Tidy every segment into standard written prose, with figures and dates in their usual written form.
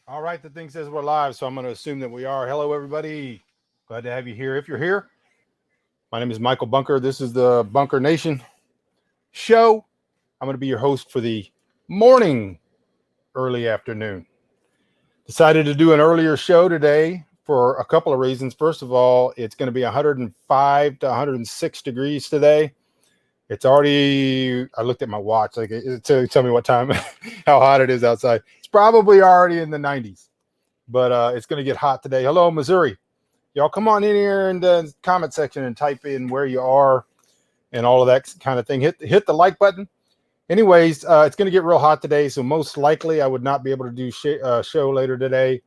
All right, the thing says we're live, so I'm going to assume that we are. Hello, everybody. Glad to have you here. If you're here, my name is Michael Bunker. This is the Bunker Nation show. I'm going to be your host for the morning, early afternoon. Decided to do an earlier show today for a couple of reasons. First of all, it's going to be 105 to 106 degrees today. It's already, I looked at my watch, like to tell me what time, how hot it is outside. It's probably already in the 90s, but it's going to get hot today. Hello, Missouri. Y'all come on in here in the comment section and type in where you are and all of that kind of thing. Hit the like button. Anyways, it's going to get real hot today, so most likely I would not be able to do show later today.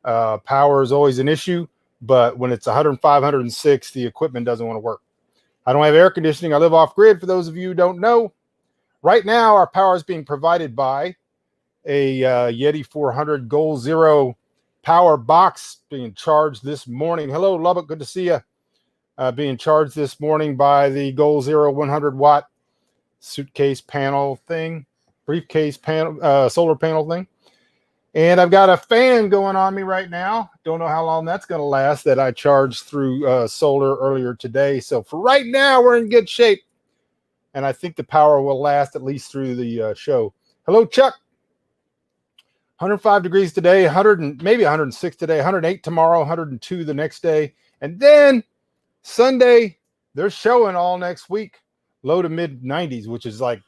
Power is always an issue, but when it's 105, 106, the equipment doesn't want to work. I don't have air conditioning. I live off grid. For those of you who don't know, right now our power is being provided by a Yeti 400 Goal Zero power box being charged this morning. Hello, Lubbock. Good to see you. Being charged this morning by the Goal Zero 100 watt suitcase panel thing, briefcase panel, solar panel thing. And I've got a fan going on me right now. Don't know how long that's going to last that I charged through solar earlier today. So for right now, we're in good shape. And I think the power will last at least through the show. Hello, Chuck. 105 degrees today, 100 and maybe 106 today, 108 tomorrow, 102 the next day. And then Sunday, they're showing all next week, low to mid 90s, which is like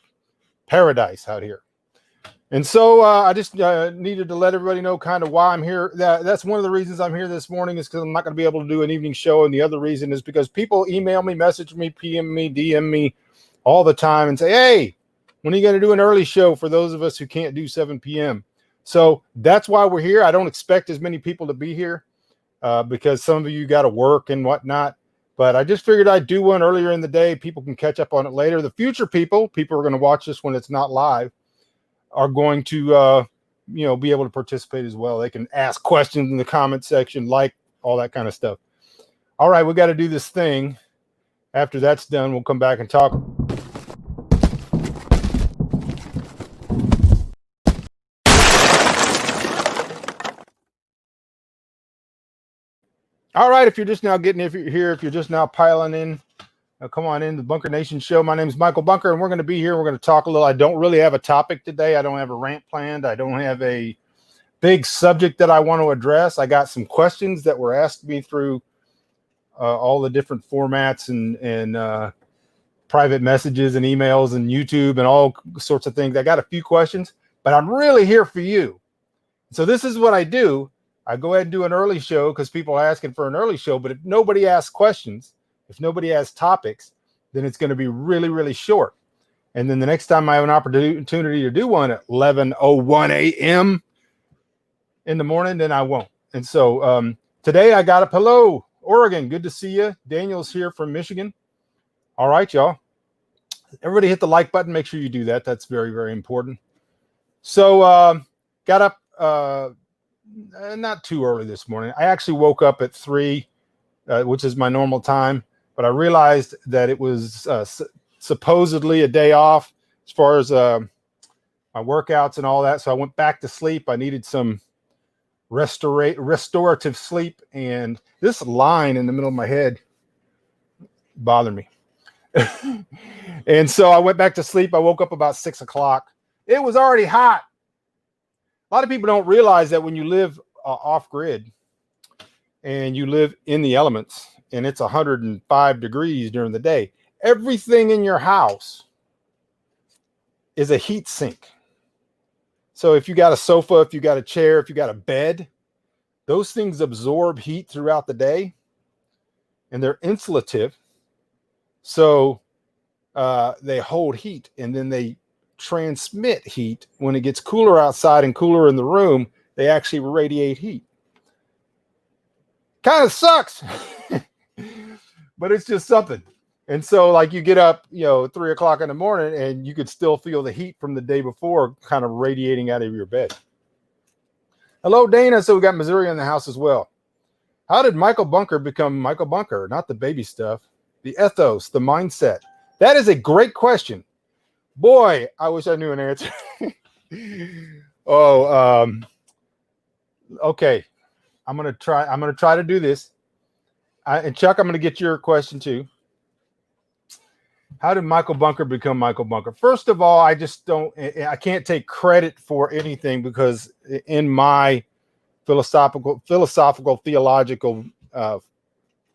paradise out here. And so I just needed to let everybody know kind of why I'm here. That's one of the reasons I'm here this morning is because I'm not going to be able to do an evening show. And the other reason is because people email me, message me, PM me, DM me all the time and say, hey, when are you going to do an early show for those of us who can't do 7 p.m.? So that's why we're here. I don't expect as many people to be here because some of you got to work and whatnot. But I just figured I'd do one earlier in the day. People can catch up on it later. The future people are going to watch this when it's not live, are going to, be able to participate as well. They can ask questions in the comment section, like all that kind of stuff. All right, we got to do this thing. After that's done, we'll come back and talk. All right, if you're just now if you're just now piling in, come on in the Bunker Nation show. My name is Michael Bunker, and we're going to be here. We're going to talk a little. I don't really have a topic today. I don't have a rant planned. I don't have a big subject that I want to address. I got some questions that were asked me through all the different formats and private messages and emails and YouTube and all sorts of things. I got a few questions, but I'm really here for you. So this is what I do. I go ahead and do an early show because people are asking for an early show. But if nobody asks questions, if nobody has topics, then it's going to be really, really short. And then the next time I have an opportunity to do one at 11:01 a.m. in the morning, then I won't. And so today I got up. Hello, Oregon. Good to see you. Daniel's here from Michigan. All right, y'all. Everybody hit the like button. Make sure you do that. That's very, very important. So got up not too early this morning. I actually woke up at 3, which is my normal time. But I realized that it was supposedly a day off as far as my workouts and all that. So I went back to sleep. I needed some restorative sleep. And this line in the middle of my head bothered me. And so I went back to sleep. I woke up about 6 o'clock. It was already hot. A lot of people don't realize that when you live off grid and you live in the elements, and it's 105 degrees during the day, everything in your house is a heat sink. So if you got a sofa, if you got a chair, if you got a bed, those things absorb heat throughout the day, and they're insulative. So they hold heat, and then they transmit heat. When it gets cooler outside and cooler in the room, they actually radiate heat. Kind of sucks. But it's just something. And so like you get up, 3 o'clock in the morning and you could still feel the heat from the day before kind of radiating out of your bed. Hello, Dana. So we got Missouri in the house as well. How did Michael Bunker become Michael Bunker? Not the baby stuff, the ethos, the mindset. That is a great question. Boy, I wish I knew an answer. Okay, I'm gonna try to do this. And Chuck, I'm gonna get your question too. How did Michael Bunker become Michael Bunker? First of all, I can't take credit for anything, because in my philosophical, theological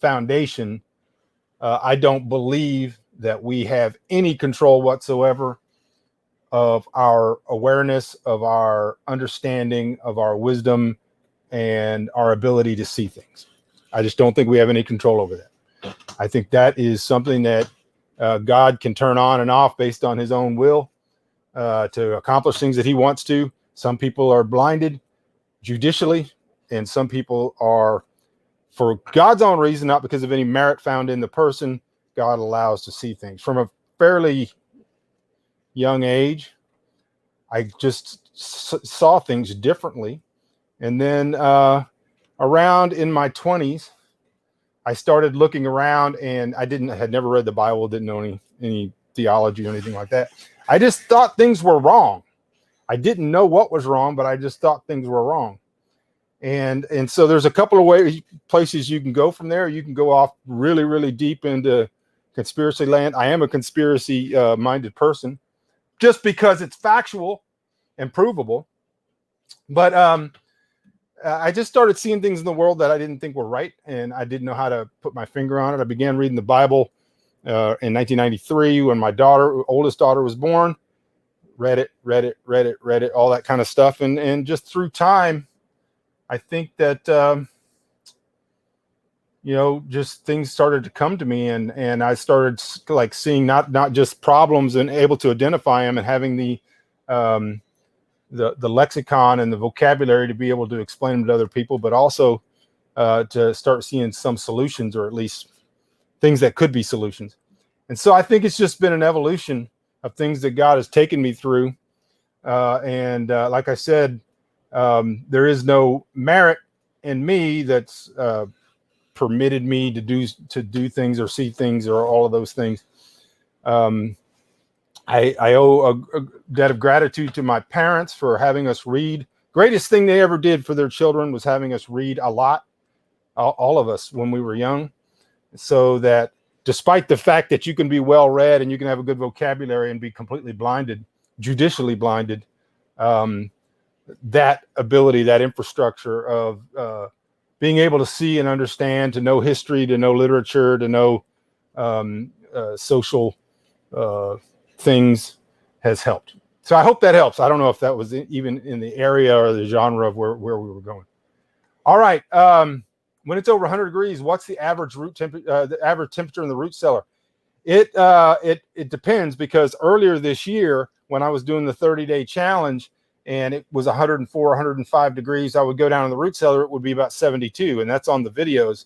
foundation, I don't believe that we have any control whatsoever of our awareness, of our understanding, of our wisdom, and our ability to see things. I just don't think we have any control over that. I think that is something that God can turn on and off based on his own will to accomplish things that he wants to. Some people are blinded judicially, and some people are, for God's own reason, not because of any merit found in the person, God allows to see things. From a fairly young age, I just saw things differently. And then around in my 20s, I started looking around, and I had never read the Bible, didn't know any theology or anything like that. I just thought things were wrong. I didn't know what was wrong, but I just thought things were wrong. And so there's a couple of places you can go from there. You can go off really, really deep into conspiracy land. I am a conspiracy minded person, just because it's factual and provable. But I just started seeing things in the world that I didn't think were right, and I didn't know how to put my finger on it. I began reading the Bible in 1993 when my oldest daughter was born. Read it, all that kind of stuff. And just through time, I think that, just things started to come to me, and I started like seeing not just problems and able to identify them and having the lexicon and the vocabulary to be able to explain them to other people, but also to start seeing some solutions, or at least things that could be solutions. And so I think it's just been an evolution of things that God has taken me through. And like I said, there is no merit in me that's permitted me to do things or see things or all of those things. I owe a debt of gratitude to my parents for having us read. Greatest thing they ever did for their children was having us read a lot, all of us, when we were young, so that despite the fact that you can be well read and you can have a good vocabulary and be completely blinded, judicially blinded, that ability, that infrastructure of being able to see and understand, to know history, to know literature, to know social things, has helped. So I hope that helps. I don't know if that was even in the area or the genre of where we were going. All right. When it's over 100 degrees, what's the average the average temperature in the root cellar? It depends, because earlier this year, when I was doing the 30-day challenge and it was 104, 105 degrees, I would go down in the root cellar, it would be about 72, and that's on the videos.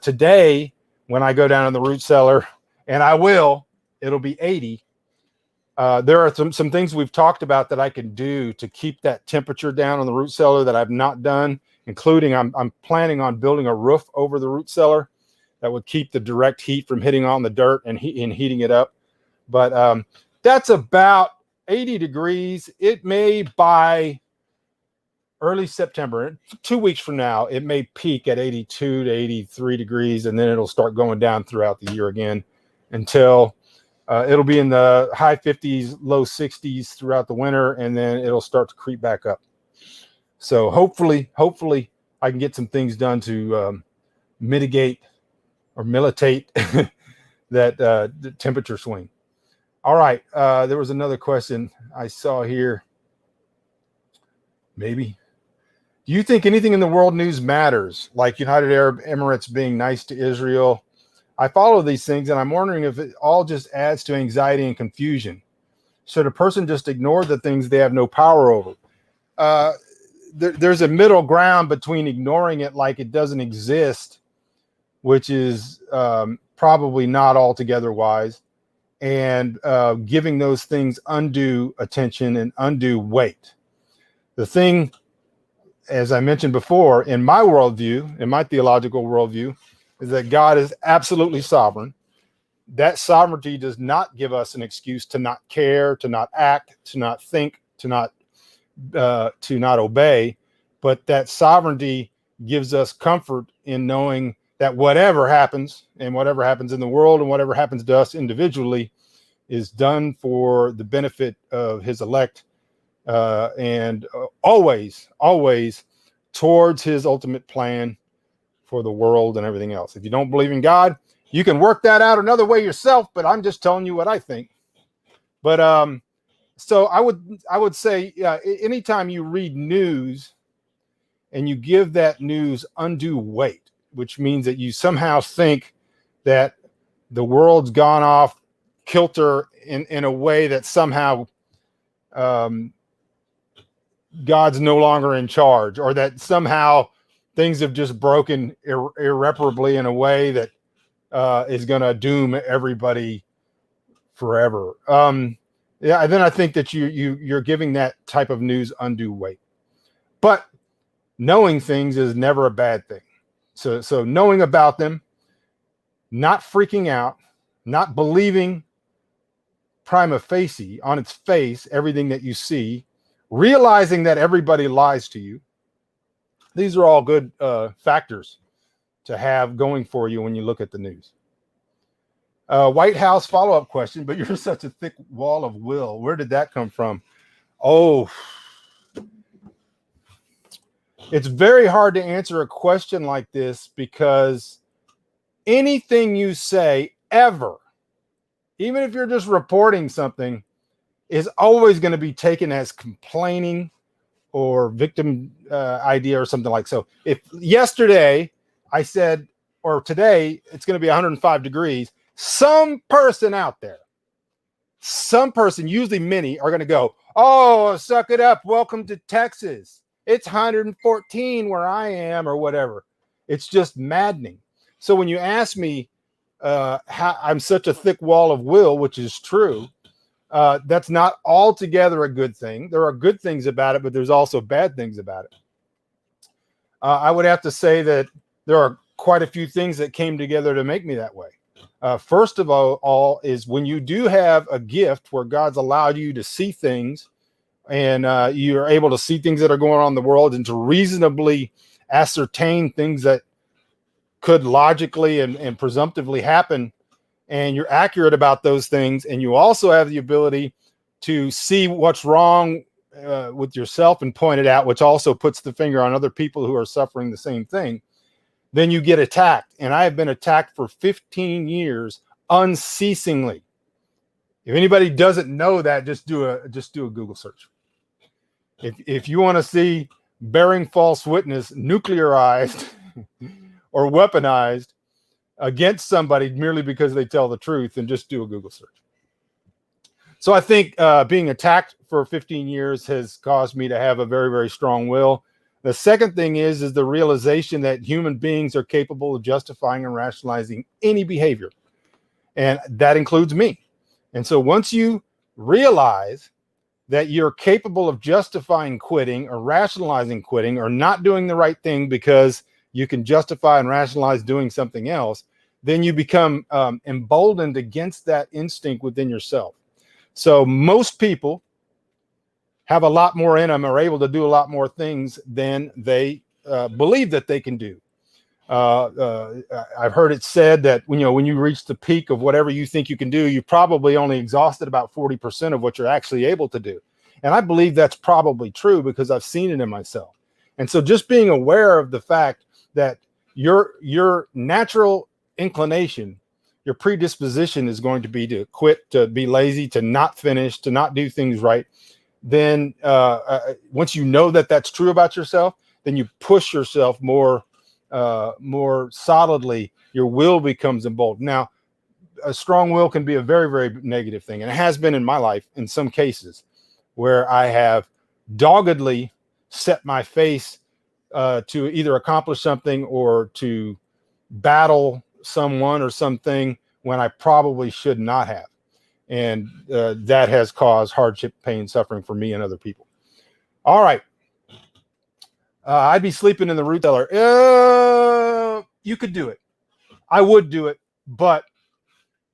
Today, when I go down in the root cellar, and it'll be 80. There are some things we've talked about that I can do to keep that temperature down on the root cellar that I've not done, including I'm planning on building a roof over the root cellar that would keep the direct heat from hitting on the dirt and heating it up. But that's about 80 degrees. It may, by early September, 2 weeks from now, it may peak at 82 to 83 degrees, and then it'll start going down throughout the year again until it'll be in the high 50s, low 60s throughout the winter, and then it'll start to creep back up. So hopefully I can get some things done to mitigate or militate that the temperature swing. All right. There was another question I saw here. Maybe. Do you think anything in the world news matters, like United Arab Emirates being nice to Israel? I follow these things, and I'm wondering if it all just adds to anxiety and confusion. Should a person just ignore the things they have no power over? There's a middle ground between ignoring it like it doesn't exist, which is probably not altogether wise, and giving those things undue attention and undue weight. The thing, as I mentioned before, in my worldview, in my theological worldview, is that God is absolutely sovereign. That sovereignty does not give us an excuse to not care, to not act, to not think, to not obey, but that sovereignty gives us comfort in knowing that whatever happens, and whatever happens in the world and whatever happens to us individually, is done for the benefit of his elect, and always towards his ultimate plan for the world and everything else. If you don't believe in God, you can work that out another way yourself, but I'm just telling you what I think. But so I would say, anytime you read news and you give that news undue weight, which means that you somehow think that the world's gone off kilter in a way that somehow God's no longer in charge, or that somehow things have just broken irreparably in a way that is going to doom everybody forever. Yeah, then I think that you're giving that type of news undue weight. But knowing things is never a bad thing. So knowing about them, not freaking out, not believing prima facie on its face everything that you see, realizing that everybody lies to you. These are all good factors to have going for you when you look at the news. White House follow-up question, but you're such a thick wall of will. Where did that come from? Oh, it's very hard to answer a question like this, because anything you say ever, even if you're just reporting something, is always going to be taken as complaining or victim idea or something like so. If yesterday I said, or today it's going to be 105 degrees, some person out there, some person, usually many, are going to go, oh, suck it up, welcome to Texas, it's 114 where I am, or whatever. It's just maddening. So when you ask me how I'm such a thick wall of will, which is true, that's not altogether a good thing. There are good things about it, but there's also bad things about it. I would have to say that there are quite a few things that came together to make me that way. First of all is when you do have a gift where God's allowed you to see things, and you're able to see things that are going on in the world, and to reasonably ascertain things that could logically and presumptively happen, and you're accurate about those things, and you also have the ability to see what's wrong with yourself and point it out, which also puts the finger on other people who are suffering the same thing, then you get attacked. And I have been attacked for 15 years unceasingly. If anybody doesn't know that, just do a Google search. If you want to see bearing false witness nuclearized or weaponized against somebody merely because they tell the truth, then just do a Google search. So I think being attacked for 15 years has caused me to have a very, very strong will. The second thing is the realization that human beings are capable of justifying and rationalizing any behavior. And that includes me. And so once you realize that you're capable of justifying quitting or rationalizing quitting or not doing the right thing because you can justify and rationalize doing something else, then you become emboldened against that instinct within yourself. So most people have a lot more in them, are able to do a lot more things than they believe that they can do. I've heard it said that when you reach the peak of whatever you think you can do, you probably only exhausted about 40% of what you're actually able to do. And I believe that's probably true because I've seen it in myself. And so just being aware of the fact that your natural inclination, your predisposition is going to be to quit, to be lazy, to not finish, to not do things right. Then once you know that that's true about yourself, then you push yourself more solidly. Your will becomes emboldened. Now, a strong will can be a very, very negative thing, and it has been in my life in some cases where I have doggedly set my face to either accomplish something or to battle someone or something when I probably should not have. And that has caused hardship, pain, suffering for me and other people. All right. I'd be sleeping in the root cellar. You could do it. I would do it, but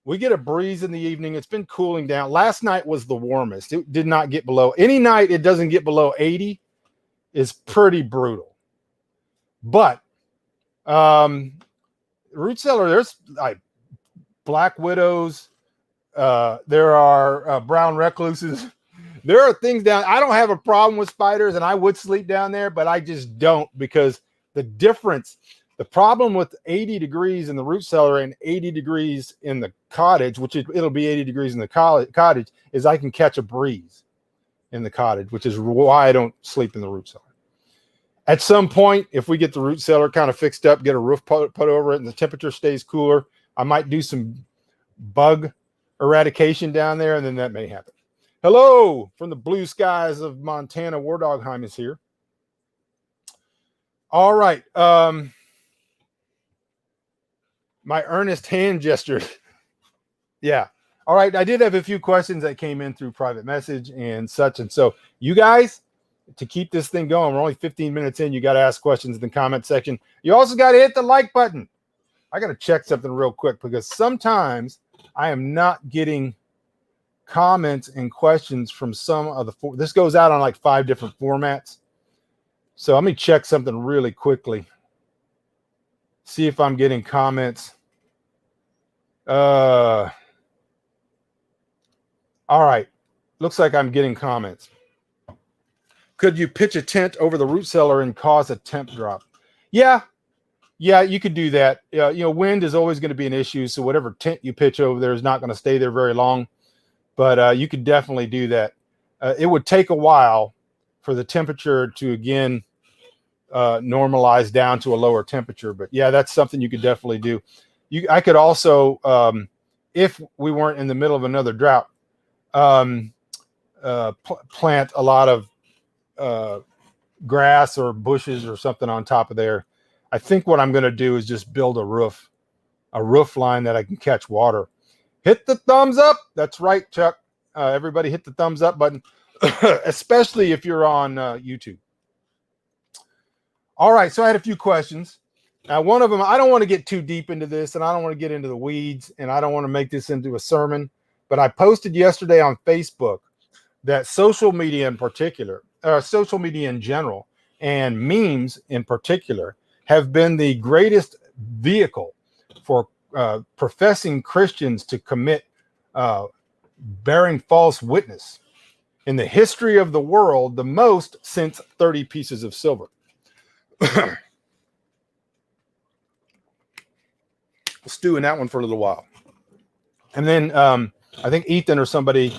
we get a breeze in the evening. It's been cooling down. Last night was the warmest. It did not get below. Any night it doesn't get below 80 is pretty brutal. But root cellar, there's like black widows, there are brown recluses. There are things down. I don't have a problem with spiders, and I would sleep down there, but I just don't, because the difference, the problem with 80 degrees in the root cellar and 80 degrees in the cottage, which it'll be 80 degrees in the cottage, is I can catch a breeze in the cottage, which is why I don't sleep in the root cellar. At some point, if we get the root cellar kind of fixed up, get a roof put over it, and the temperature stays cooler, I might do some bug eradication down there, and then that may happen. Hello from the blue skies of Montana. War Dogheim is here. All right. My earnest hand gesture. Yeah. All right. I did have a few questions that came in through private message and such. And so you guys, to keep this thing going, we're only 15 minutes in. You got to ask questions in the comment section. You also got to hit the like button. I got to check something real quick, because sometimes I am not getting comments and questions from some of the this goes out on like 5 different formats. So let me check something really quickly. See if I'm getting comments. All right. Looks like I'm getting comments. Could you pitch a tent over the root cellar and cause a temp drop? Yeah, you could do that. You know, wind is always going to be an issue. So whatever tent you pitch over there is not going to stay there very long. But you could definitely do that. It would take a while for the temperature to, again, normalize down to a lower temperature. But yeah, that's something you could definitely do. I could also, if we weren't in the middle of another drought, plant a lot of grass or bushes or something on top of there. I think what I'm going to do is just build a roof line that I can catch water. Hit the thumbs up. That's right, Chuck. Everybody hit the thumbs up button, especially if you're on YouTube. All right, so I had a few questions. Now, one of them, I don't want to get too deep into this, and I don't want to get into the weeds, and I don't want to make this into a sermon, but I posted yesterday on Facebook that social media in particular, social media in general, and memes in particular, have been the greatest vehicle for professing Christians to commit bearing false witness in the history of the world, the most since 30 pieces of silver. Stew in that one for a little while. And then I think Ethan or somebody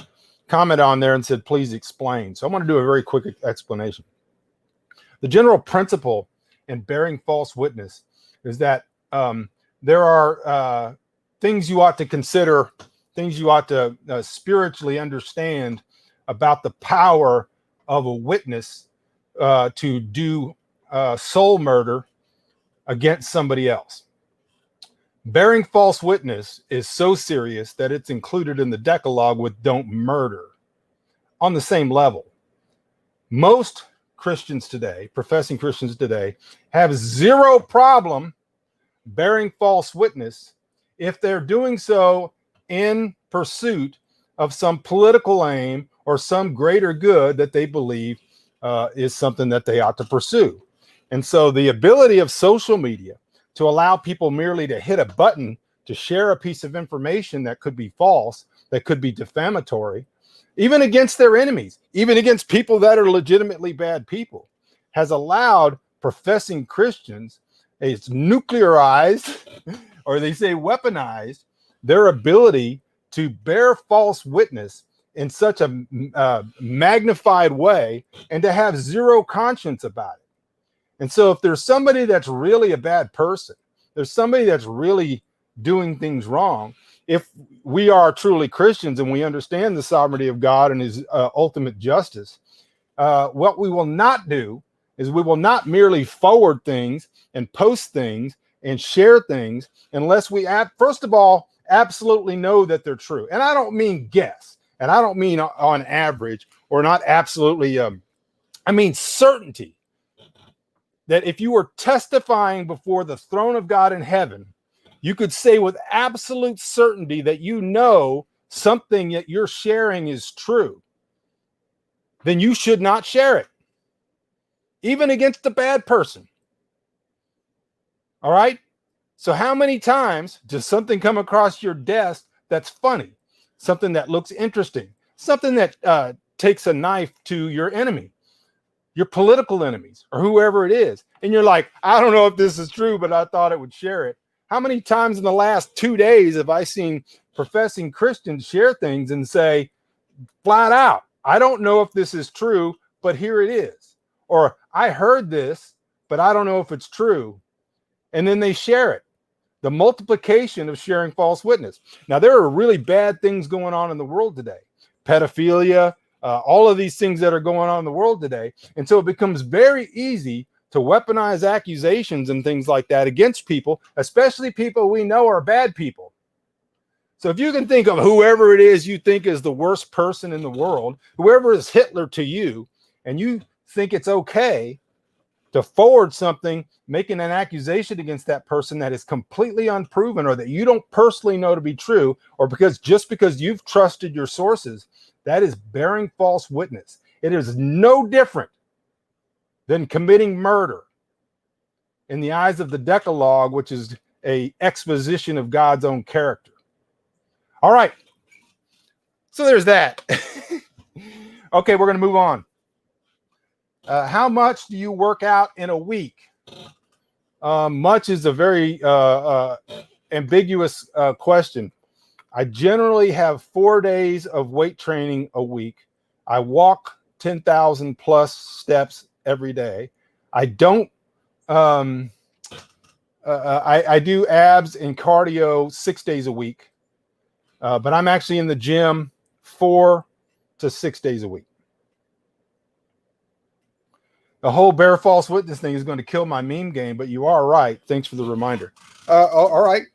commented on there and said, please explain. So I'm going to do a very quick explanation. The general principle in bearing false witness is that there are things you ought to consider, things you ought to spiritually understand about the power of a witness to do soul murder against somebody else. Bearing false witness is so serious that it's included in the Decalogue with don't murder on the same level. Most Christians today, professing Christians today, have zero problem bearing false witness if they're doing so in pursuit of some political aim or some greater good that they believe is something that they ought to pursue. And so the ability of social media to allow people merely to hit a button to share a piece of information that could be false, that could be defamatory, even against their enemies, even against people that are legitimately bad people, has allowed professing Christians, it's nuclearized, or they say weaponized, their ability to bear false witness in such a magnified way and to have zero conscience about it. And so if there's somebody that's really a bad person, there's somebody that's really doing things wrong, if we are truly Christians and we understand the sovereignty of God and his ultimate justice, what we will not do is we will not merely forward things and post things and share things unless we, first of all, absolutely know that they're true. And I don't mean guess, and I don't mean on average or not absolutely, I mean certainty. That if you were testifying before the throne of God in heaven, you could say with absolute certainty that you know something that you're sharing is true, then you should not share it. even against a bad person. All right. So how many times does something come across your desk that's funny, something that looks interesting, something that takes a knife to your enemy, your political enemies, or whoever it is, and you're like, I don't know if this is true, but I thought it would share it. How many times in the last 2 days have I seen professing Christians share things and say flat out, I don't know if this is true, but here it is. Or I heard this, but I don't know if it's true. And then they share it. The multiplication of sharing false witness. Now, there are really bad things going on in the world today. Pedophilia, all of these things that are going on in the world today. And so it becomes very easy to weaponize accusations and things like that against people, especially people we know are bad people. So if you can think of whoever it is you think is the worst person in the world, whoever is Hitler to you, and you think it's okay to forward something, making an accusation against that person that is completely unproven or that you don't personally know to be true, or just because you've trusted your sources, that is bearing false witness. It is no different than committing murder in the eyes of the Decalogue, which is an exposition of God's own character. All right. So there's that. Okay, we're going to move on. How much do you work out in a week? Much is a very ambiguous question. I generally have 4 days of weight training a week. I walk 10,000 plus steps every day. I don't. I do abs and cardio 6 days a week, but I'm actually in the gym 4 to 6 days a week. The whole bear false witness thing is going to kill my meme game, but you are right. Thanks for the reminder. All right.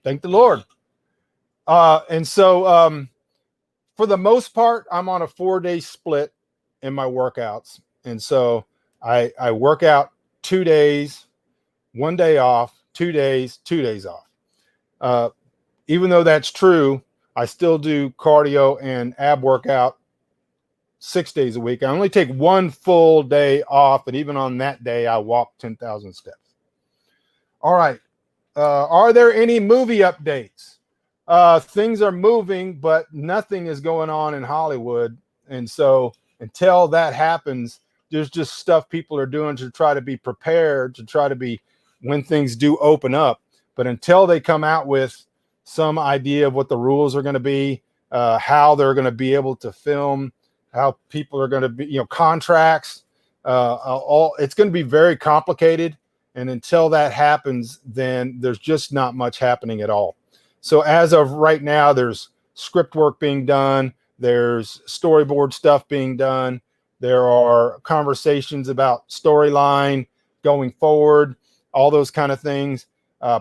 Thank the Lord. And so for the most part, I'm on a 4-day split in my workouts. And so I work out 2 days, 1 day off, 2 days, 2 days off. Even though that's true, I still do cardio and ab workout 6 days a week. I only take 1 full day off, and even on that day, I walk 10,000 steps. All right. Are there any movie updates? Things are moving, but nothing is going on in Hollywood. And so until that happens, there's just stuff people are doing to try to be prepared, to try to be when things do open up. But until they come out with some idea of what the rules are going to be, how they're going to be able to film, how people are going to be, contracts, it's going to be very complicated. And until that happens, then there's just not much happening at all. So as of right now, there's script work being done. There's storyboard stuff being done. There are conversations about storyline going forward, all those kind of things,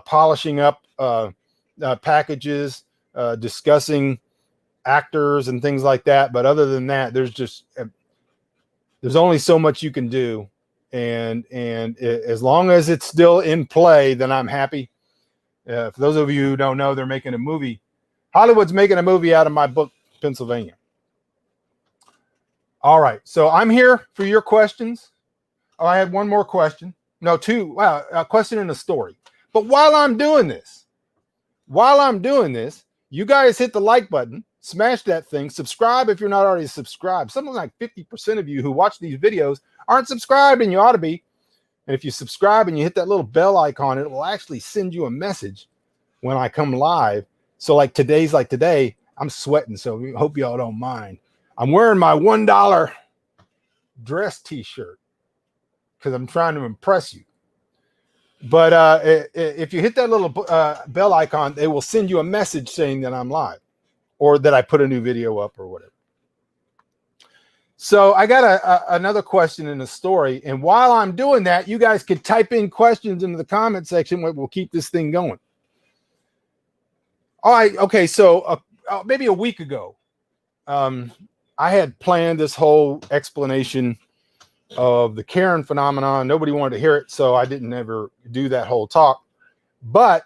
polishing up packages, discussing actors and things like that. But other than that, there's only so much you can do. And as long as it's still in play, then I'm happy. For those of you who don't know, they're making a movie. Hollywood's making a movie out of my book, Pennsylvania. All right. So I'm here for your questions. Oh, I had one more question. No, 2. Wow, a question and a story. But while I'm doing this, you guys hit the like button, smash that thing, subscribe if you're not already subscribed. Something like 50% of you who watch these videos aren't subscribed, and you ought to be. And if you subscribe and you hit that little bell icon, it will actually send you a message when I come live. So like today, I'm sweating, so I hope y'all don't mind. I'm wearing my $1 dress t-shirt because I'm trying to impress you. But if you hit that little bell icon, they will send you a message saying that I'm live or that I put a new video up or whatever. So I got another question in the story. And while I'm doing that, you guys could type in questions into the comment section. We'll keep this thing going. All right. Okay. So maybe a week ago, I had planned this whole explanation of the Karen phenomenon. Nobody wanted to hear it, so I didn't ever do that whole talk. But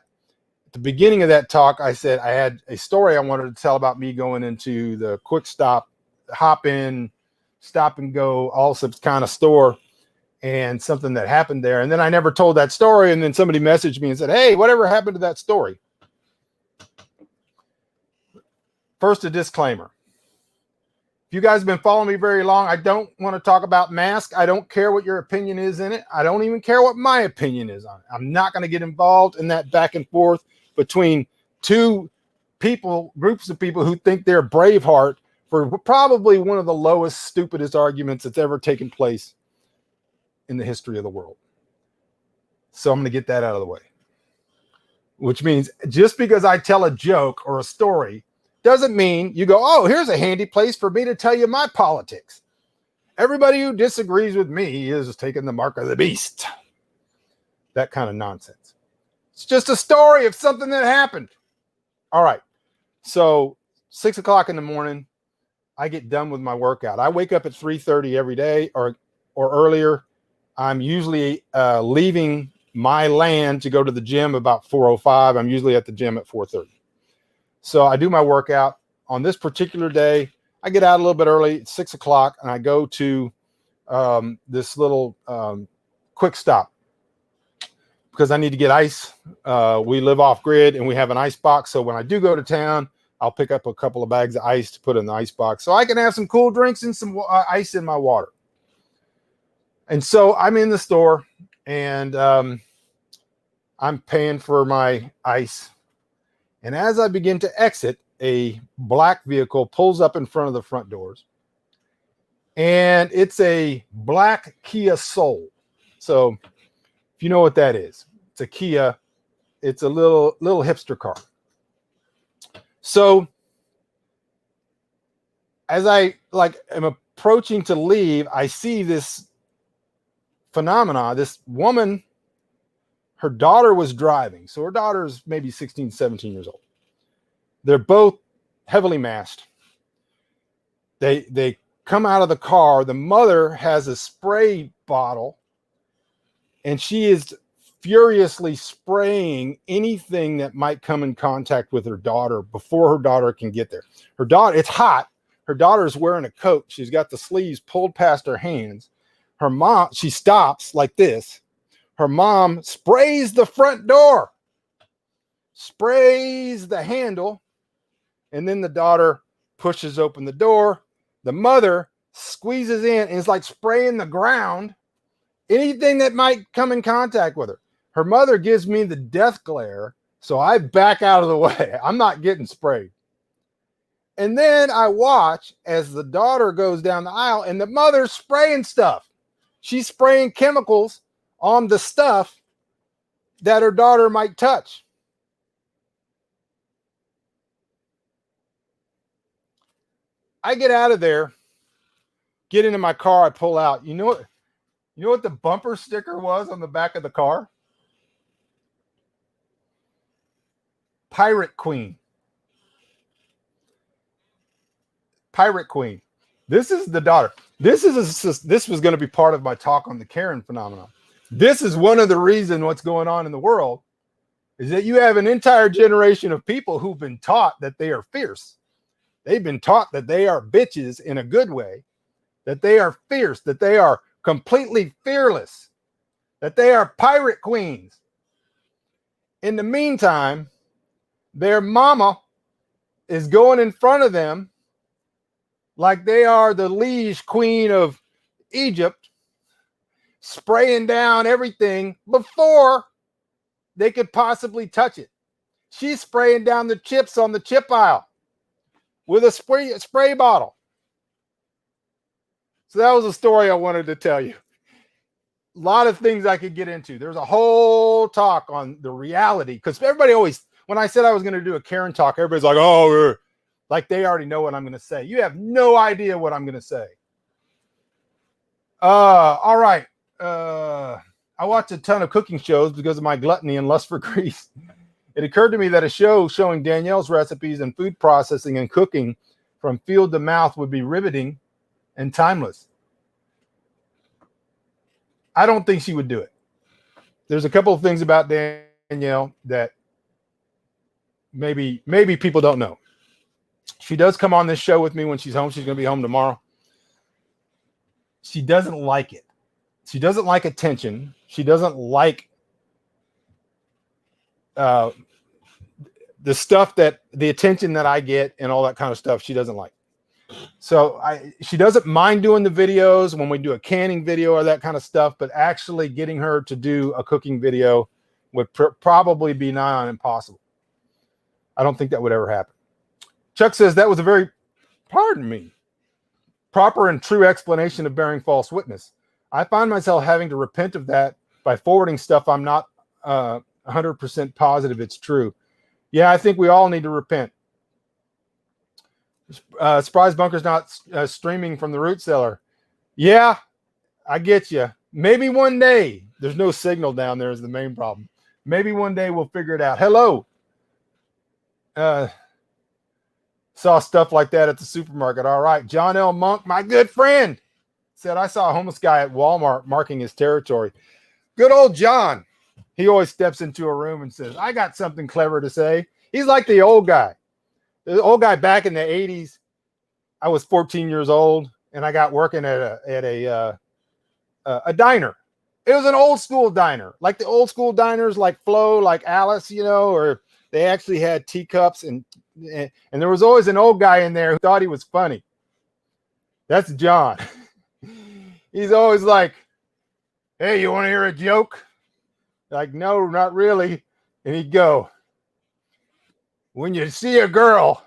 at the beginning of that talk, I said I had a story I wanted to tell about me going into the quick stop, hop in, stop and go, all sorts kind of store and something that happened there. And then I never told that story. And then somebody messaged me and said, hey, whatever happened to that story? First, a disclaimer. If you guys have been following me very long, I don't want to talk about masks. I don't care what your opinion is in it. I don't even care what my opinion is on it. I'm not going to get involved in that back and forth between two people, groups of people who think they're Braveheart for probably one of the lowest, stupidest arguments that's ever taken place in the history of the world. So I'm going to get that out of the way. Which means just because I tell a joke or a story doesn't mean you go, oh, here's a handy place for me to tell you my politics. Everybody who disagrees with me is taking the mark of the beast. That kind of nonsense. It's just a story of something that happened. All right. So 6 o'clock in the morning, I get done with my workout. I wake up at 3:30 every day or earlier. I'm usually leaving my land to go to the gym about 4:05. I'm usually at the gym at 4:30. So I do my workout. On this particular day, I get out a little bit early, it's 6 o'clock, and I go to this little quick stop because I need to get ice. We live off grid and we have an ice box. So when I do go to town, I'll pick up a couple of bags of ice to put in the ice box so I can have some cool drinks and some ice in my water. And so I'm in the store and I'm paying for my ice. And as I begin to exit, a black vehicle pulls up in front of the front doors. And it's a black Kia Soul. So if you know what that is, it's a Kia. It's a little hipster car. So as I am approaching to leave, I see this phenomena. This woman, her daughter was driving. So her daughter's maybe 16, 17 years old. They're both heavily masked. They come out of the car. The mother has a spray bottle and she is furiously spraying anything that might come in contact with her daughter before her daughter can get there. Her daughter, it's hot. Her daughter's wearing a coat. She's got the sleeves pulled past her hands. Her mom, she stops like this. Her mom sprays the front door, sprays the handle, and then the daughter pushes open the door. The mother squeezes in and is like spraying the ground, anything that might come in contact with her. Her mother gives me the death glare, so I back out of the way. I'm not getting sprayed. And then I watch as the daughter goes down the aisle and the mother's spraying stuff. She's spraying chemicals on the stuff that her daughter might touch. I get out of there, get into my car, I pull out. You know what the bumper sticker was on the back of the car? Pirate Queen. Pirate Queen. This is the daughter. This was going to be part of my talk on the Karen phenomenon. This is one of the reasons what's going on in the world is that you have an entire generation of people who've been taught that they are fierce. They've been taught that they are bitches in a good way, that they are fierce, that they are completely fearless, that they are pirate queens. In the meantime, their mama is going in front of them like they are the liege queen of Egypt, spraying down everything before they could possibly touch it. She's spraying down the chips on the chip aisle with a spray bottle. So that was a story I wanted to tell you. A lot of things I could get into. There's a whole talk on the reality because everybody always, when I said I was going to do a Karen talk, everybody's like, oh, like they already know what I'm going to say. You have no idea what I'm going to say. All right. I watch a ton of cooking shows because of my gluttony and lust for grease. It occurred to me that a show showing Danielle's recipes and food processing and cooking from field to mouth would be riveting and timeless. I don't think she would do it. There's a couple of things about Danielle that maybe people don't know. She does come on this show with me when she's home. She's going to be home tomorrow. She doesn't like it She doesn't like attention. She doesn't like uh, the stuff the attention that I get and all that kind of stuff. She doesn't like. So she doesn't mind doing the videos when we do a canning video or that kind of stuff, but actually getting her to do a cooking video would probably be nigh on impossible. I don't think that would ever happen. Chuck says that was a very, pardon me, proper and true explanation of bearing false witness. I find myself having to repent of that by forwarding stuff I'm not 100% positive it's true. Yeah, I think we all need to repent. Surprise Bunker's not streaming from the root cellar. Yeah, I get you. Maybe one day. There's no signal down there is the main problem. Maybe one day we'll figure it out. Hello. Saw stuff like that at the supermarket. All right. John L. Monk, my good friend, said, I saw a homeless guy at Walmart marking his territory. Good old John. He always steps into a room and says, I got something clever to say. He's like the old guy. The old guy back in the 80s. I was 14 years old and I got working at a diner. It was an old school diner, like the old school diners, like Flo, like Alice, you know, or they actually had teacups and there was always an old guy in there who thought he was funny. That's John. He's always like, hey, you want to hear a joke? Like, no, not really. And he'd go, when you see a girl,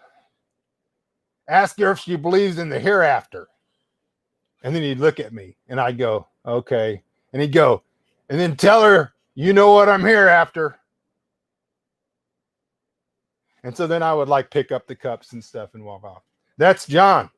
ask her if she believes in the hereafter. And then he'd look at me and I'd go, okay. And he'd go, and then tell her, you know what I'm here after. And so then I would like pick up the cups and stuff and walk off. That's John.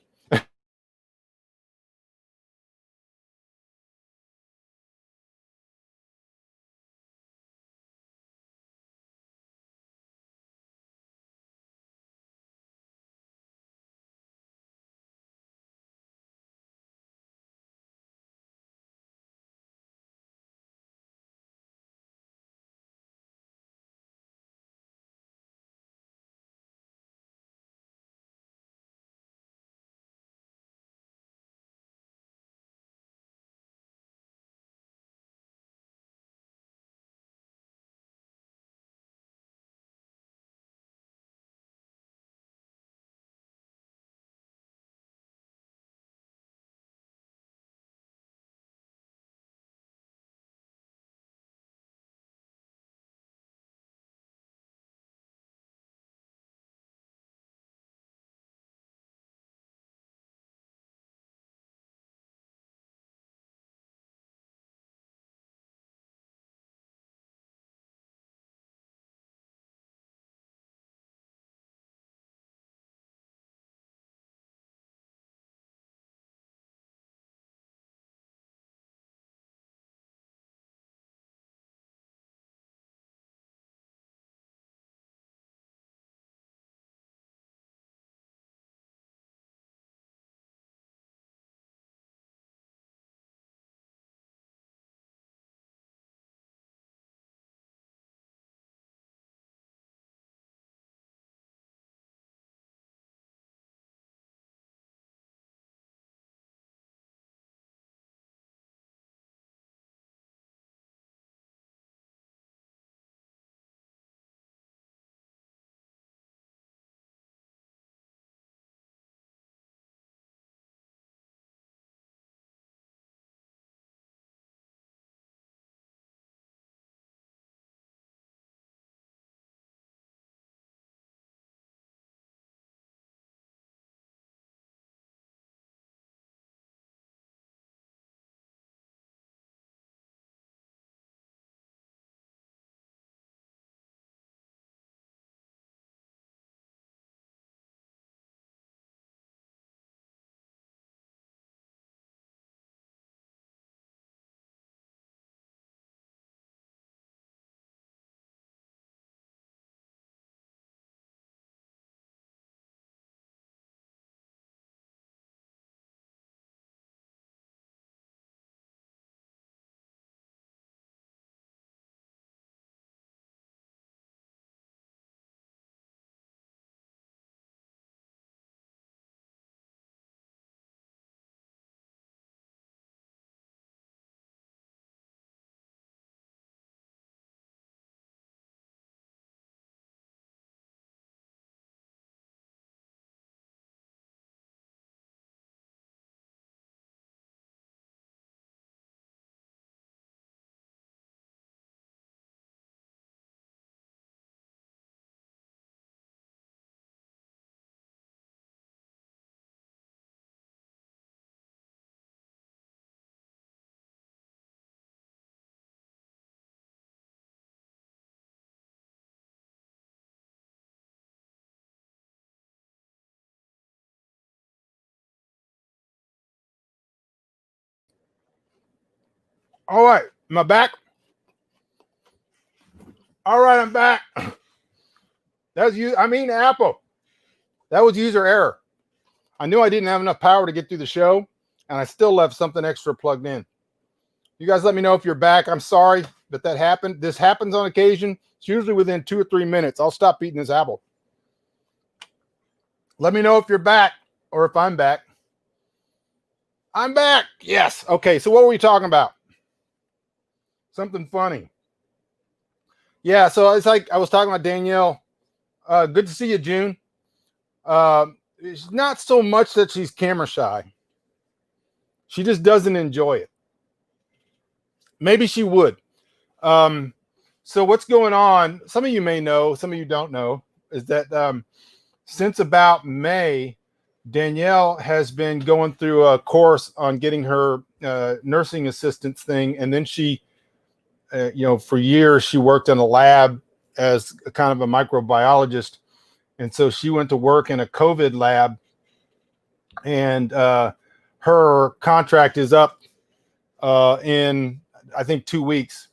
All right, am I back? All right, I'm back. That was Apple. That was user error. I knew I didn't have enough power to get through the show, and I still left something extra plugged in. You guys let me know if you're back. I'm sorry that happened. This happens on occasion. It's usually within 2 or 3 minutes. I'll stop eating this apple. Let me know if you're back or if I'm back. I'm back. Yes. Okay, so what were we talking about? Something funny. Yeah, so it's like I was talking about Danielle. Good to see you, June. It's not so much that she's camera shy. She just doesn't enjoy it. Maybe she would. So what's going on, some of you may know, some of you don't know, is that since about May, Danielle has been going through a course on getting her nursing assistance thing. And then she, for years, she worked in a lab as a kind of a microbiologist. And so she went to work in a COVID lab, and her contract is up in, I think, 2 weeks,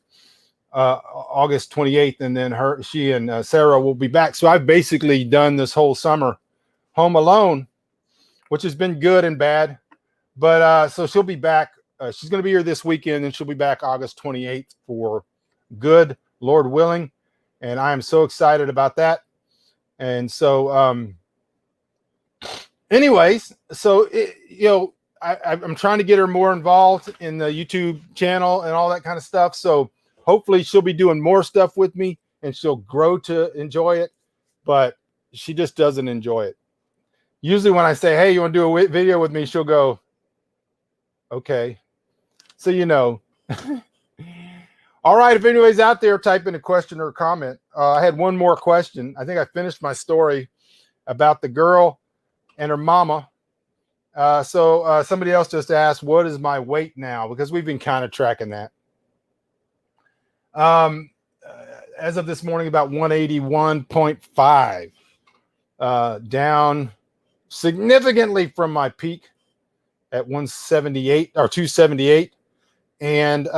August 28th. And then she and Sarah will be back. So I've basically done this whole summer home alone, which has been good and bad. But so she'll be back. She's going to be here this weekend, and she'll be back August 28th for good, Lord willing. And I am so excited about that. And so, anyways, so, I'm trying to get her more involved in the YouTube channel and all that kind of stuff. So hopefully she'll be doing more stuff with me and she'll grow to enjoy it, but she just doesn't enjoy it. Usually when I say, hey, you want to do a video with me? She'll go, okay. So, all right. If anybody's out there, type in a question or a comment. I had one more question. I think I finished my story about the girl and her mama. So somebody else just asked, what is my weight now? Because we've been kind of tracking that. As of this morning, about 181.5, down significantly from my peak at 178 or 278. And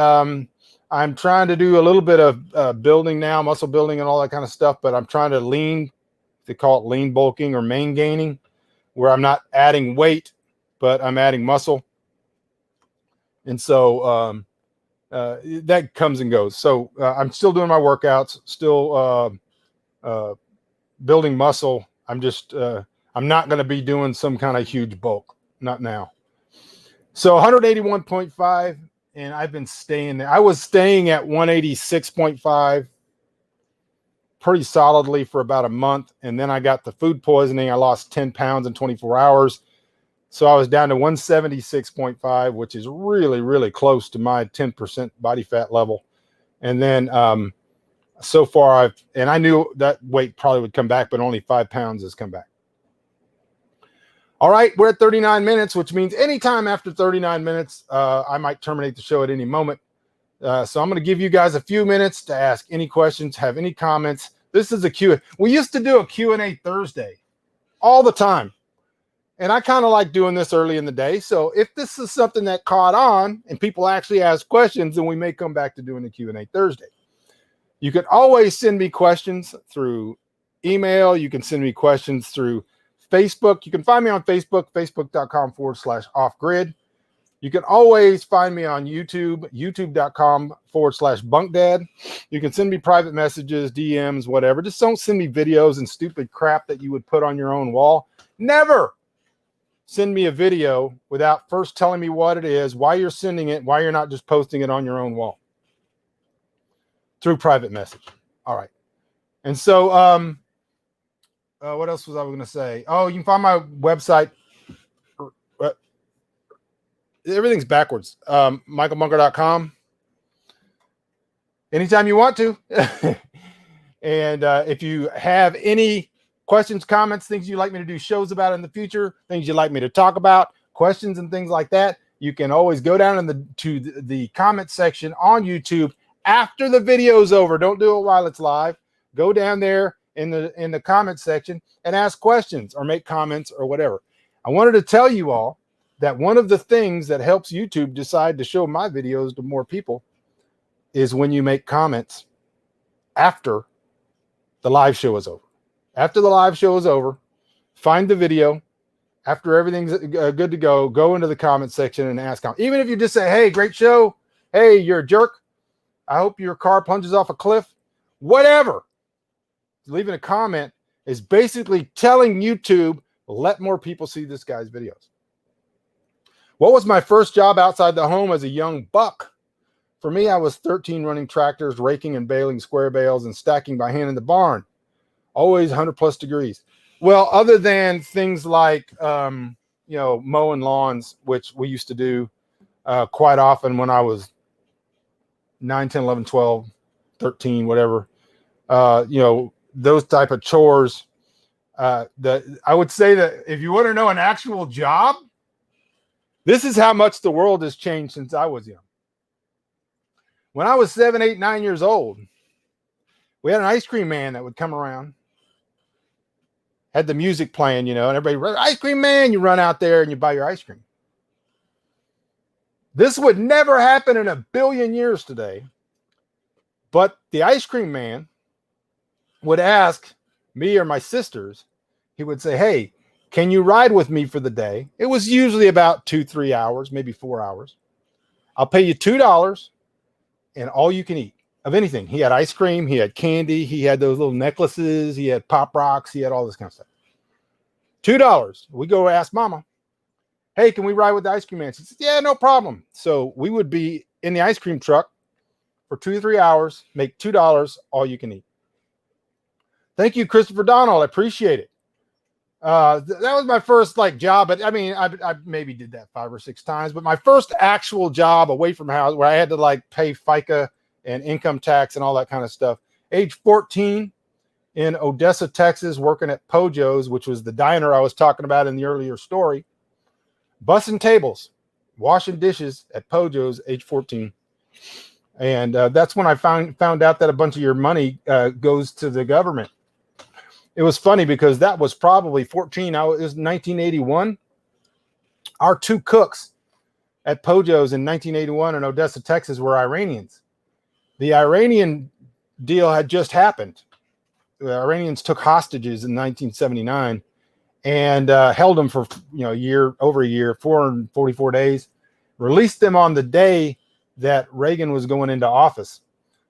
I'm trying to do a little bit of building now, muscle building and all that kind of stuff, but I'm trying to lean, they call it lean bulking or main gaining, where I'm not adding weight, but I'm adding muscle. And so that comes and goes. So I'm still doing my workouts, still building muscle. I'm just, I'm not going to be doing some kind of huge bulk, not now. So 181.5, and I've been staying there. I was staying at 186.5 pretty solidly for about a month. And then I got the food poisoning. I lost 10 pounds in 24 hours. So I was down to 176.5, which is really, really close to my 10% body fat level. And then so far I knew that weight probably would come back, but only 5 pounds has come back. All right, we're at 39 minutes, which means anytime after 39 minutes, I might terminate the show at any moment. So I'm going to give you guys a few minutes to ask any questions, have any comments. This is a Q&A. We used to do a Q&A Thursday all the time. And I kind of like doing this early in the day. So if this is something that caught on and people actually ask questions, then we may come back to doing the Q&A Thursday. You can always send me questions through email. You can send me questions through Facebook. You can find me on Facebook, facebook.com/offgrid. You can always find me on YouTube, youtube.com/bunkdad. You can send me private messages, DMs, whatever. Just don't send me videos and stupid crap that you would put on your own wall. Never send me a video without first telling me what it is, why you're sending it, why you're not just posting it on your own wall through private message. All right. And so, what else was I going to say? Oh, you can find my website. Everything's backwards. michaelbunker.com. Anytime you want to. And if you have any questions, comments, things you'd like me to do shows about in the future, things you'd like me to talk about, questions and things like that, you can always go down to the comment section on YouTube after the video's over. Don't do it while it's live. Go down there in the comment section and ask questions or make comments or whatever. I wanted to tell you all that one of the things that helps YouTube decide to show my videos to more people is when you make comments after the live show is over. After the live show is over, find the video. After everything's good to go, go into the comment section and ask. Even if you just say, hey, great show. Hey, you're a jerk. I hope your car plunges off a cliff. Whatever. Leaving a comment is basically telling YouTube, let more people see this guy's videos. What was my first job outside the home as a young buck? For me, I was 13 running tractors, raking and baling square bales, and stacking by hand in the barn. Always 100+ degrees. Well, other than things like, mowing lawns, which we used to do quite often when I was 9, 10, 11, 12, 13, whatever, those type of chores. I would say that if you want to know an actual job, this is how much the world has changed since I was young. When I was 7, 8, 9 years old, we had an ice cream man that would come around, had the music playing, and everybody, ice cream man, you run out there and you buy your ice cream. This would never happen in a billion years today. But the ice cream man would ask me or my sisters, he would say, hey, can you ride with me for the day? It was usually about 2-3 hours, maybe 4 hours. I'll pay you $2 and all you can eat of anything. He had ice cream, he had candy, he had those little necklaces, he had pop rocks, he had all this kind of stuff. $2. We go ask mama, hey, can we ride with the ice cream man? She said, yeah, no problem. So we would be in the ice cream truck for 2 to 3 hours, make $2, all you can eat. Thank you, Christopher Donald. I appreciate it. That was my first job, but I mean, I maybe did that 5 or 6 times, but my first actual job away from house where I had to pay FICA and income tax and all that kind of stuff. Age 14 in Odessa, Texas, working at Pojo's, which was the diner I was talking about in the earlier story. Bussing tables, washing dishes at Pojo's, age 14. And that's when I found out that a bunch of your money goes to the government. It was funny because that was probably 14. It was 1981. Our 2 cooks at Pojo's in 1981 in Odessa, Texas were Iranians. The Iranian deal had just happened. The Iranians took hostages in 1979 and held them for over a year, 444 days, released them on the day that Reagan was going into office.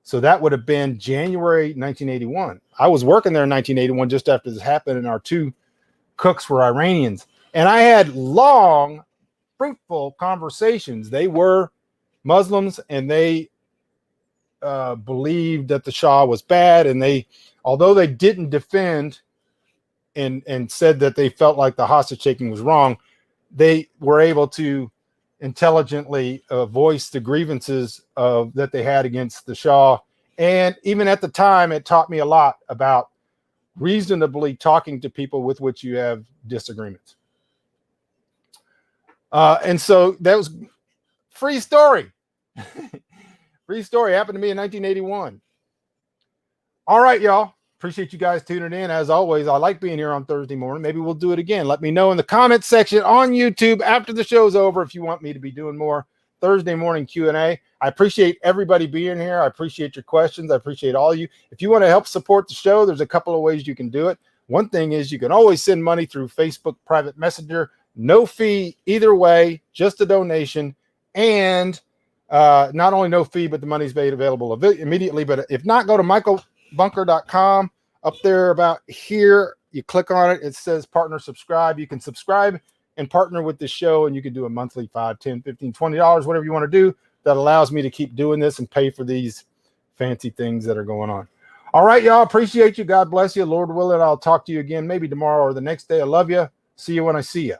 So that would have been January 1981. I was working there in 1981 just after this happened, and our 2 cooks were Iranians. And I had long, fruitful conversations. They were Muslims, and they believed that the Shah was bad. And although they didn't defend and said that they felt like the hostage taking was wrong, they were able to intelligently voice the grievances that they had against the Shah. And even at the time, it taught me a lot about reasonably talking to people with which you have disagreements. And so that was free story. Free story happened to me in 1981. All right, y'all. Appreciate you guys tuning in. As always, I like being here on Thursday morning. Maybe we'll do it again. Let me know in the comments section on YouTube after the show's over if you want me to be doing more Thursday morning Q&A. I appreciate everybody being here. I appreciate your questions. I appreciate all of you. If you want to help support the show, there's a couple of ways you can do it. One thing is you can always send money through Facebook Private Messenger. No fee either way, just a donation. And not only no fee, but the money's made available immediately. But if not, go to michaelbunker.com. Up there about here, you click on it. It says partner subscribe. You can subscribe and partner with the show, and you can do a monthly $5, $10, $15, $20, whatever you want to do. That allows me to keep doing this and pay for these fancy things that are going on. All right, y'all. Appreciate you. God bless you. Lord willing, I'll talk to you again maybe tomorrow or the next day. I love you. See you when I see you.